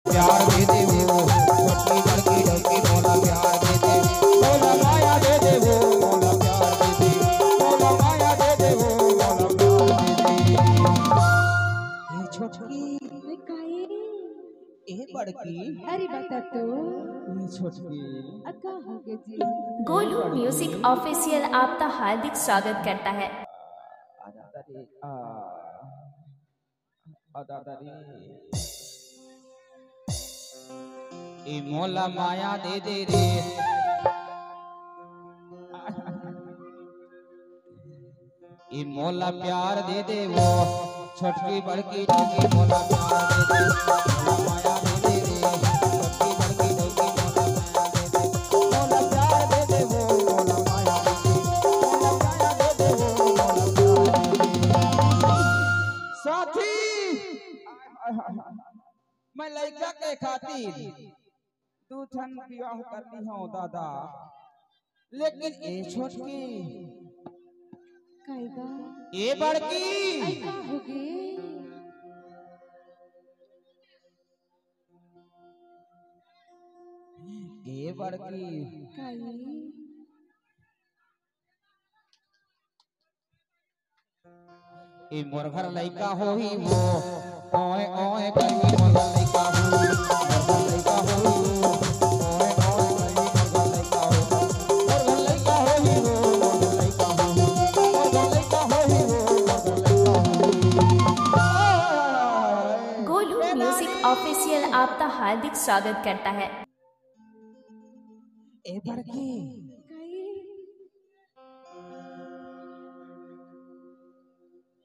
प्यार दे दे वो छोटी बड़की डोकी मोला प्यार दे दे मोला माया दे दे वो मोला प्यार दे दे मोला माया दे दे वो मोला प्यार दे दे। ये छोटकी ए बड़की अरे बता तो ये छोटकी अक्का हो गए जी। गोलू म्यूजिक ऑफिशियल आपका हार्दिक स्वागत करता है। ए मोला माया दे दे रे ए मोला प्यार दे दे वो छोटकी बड़की डोकी मोला प्यार दे दे मोला माया दे दे रे छोटकी बड़की डोकी मोला प्यार दे दे मोला प्यार दे दे वो मोला माया दे दे मोला माया दे दे वो मोला प्यार दे दे। साथी मैं लड़का के खातिर तू ठन विवाह करती हूँ दादा, लेकिन ए छोटकी कायगा ए बड़की अक्का हो गए ए बड़की काई ए मोर घर लइका होही वो ओए ओए करी मोर घर लइका हो मोर घर लइका होही वो ओए ओए करी मोर घर लइका हो मोर घर लइका होही वो मोर घर लइका हो मोर घर लइका होही वो मोर घर लइका हो। गोलू म्यूजिक ऑफिशियल आपका हार्दिक स्वागत करता है। ए बड़की काई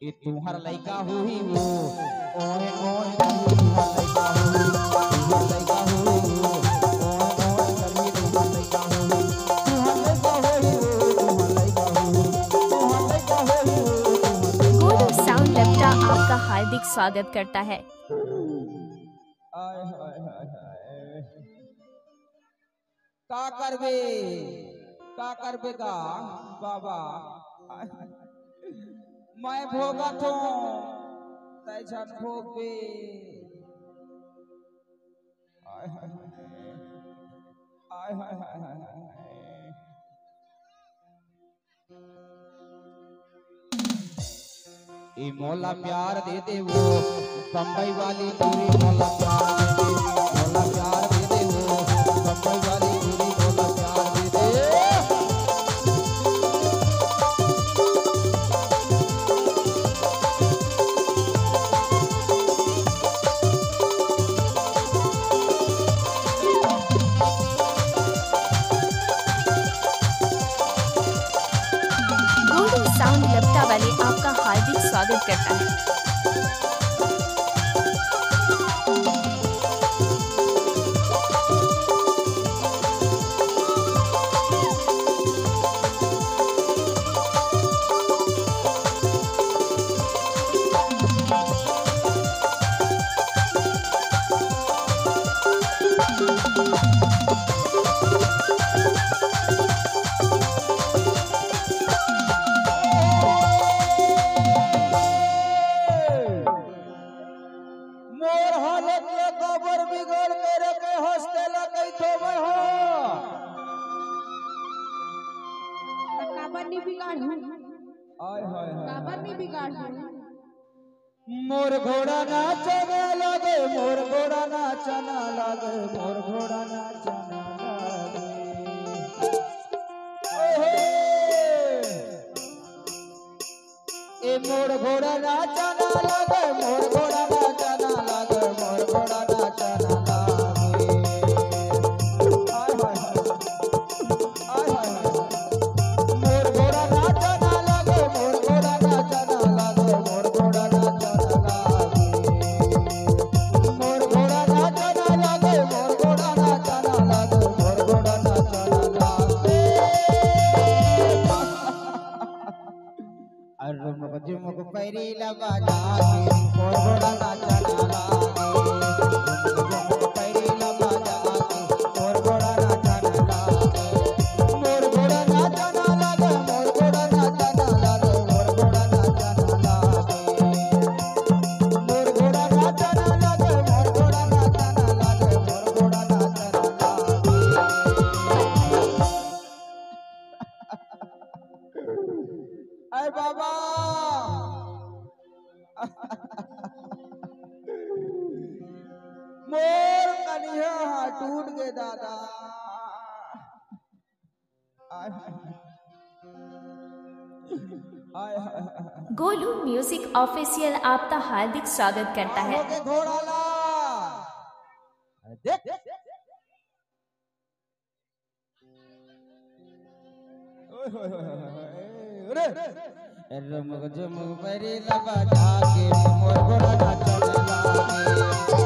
ए तुम्हार लइका होही वो ओए ओए करी तुम्हार लइका हो तुम्हार लइका होही वो ओए ओए करी तुम्हार लइका हो तुम्हार लइका होही वो तुम्हार लइका हो तुम्हार लइका होही वो तुम्हार गोलू साउंड लैपटा आपका हार्दिक स्वागत करता है। आय हाय हाय हाय का करबे का बाबा मैं भोगत हूँ तैसन भोगे आय हाय हाय हाय हाय हाय ए मोला प्यार दे दे वो बम्बई वाली पूरी मोला प्यार दे दे मोला प्यार दे दे वो बम्बई वाली पूरी मोला प्यार दे दे। गोलू साउंड लैपटा वाले आपका हार्दिक स्वागत करता है। मोर हालत ले कबर बिगड़ के रखे हॉस्टल कई तो हो काबर नहीं बिगाड़ू आय हाय काबर नहीं बिगाड़ू मोर घोड़ा नाचने लगे मोर घोड़ा नाचना लगे मोर घोड़ा नाचना लगे ओहे ए मोर घोड़ा नाचना लगे मोर घोड़ा नाचना लगे मोर घोड़ा नाचना लगे आय हाय हाय आय हाय हाय मोर घोड़ा नाचना लगे मोर घोड़ा नाचना लगे मोर घोड़ा नाचना लगे मोर घोड़ा नाचना लगे मोर घोड़ा नाचना लगे मोर घोड़ा नाचना लगे अरे मुझ पैरी लगा जाके मोर घोड़ा नाचना लगे पैरी लगा जाके मोर घोड़ा नाचना लगे मोर घोड़ा नाचना लगे मोर घोड़ा नाचना लगे मोर घोड़ा नाचना लगे मोर घोड़ा नाचना लगे मोर घोड़ा नाचना लगे बाबा मोर कन्हैया टूट गए दादा। आय हाय हाय। गोलू म्यूजिक ऑफिशियल आपका हार्दिक स्वागत करता है। के घोड़ा ला देख रमग जमग मेरी लबा जाके मोर घोड़ा नाचने लागे।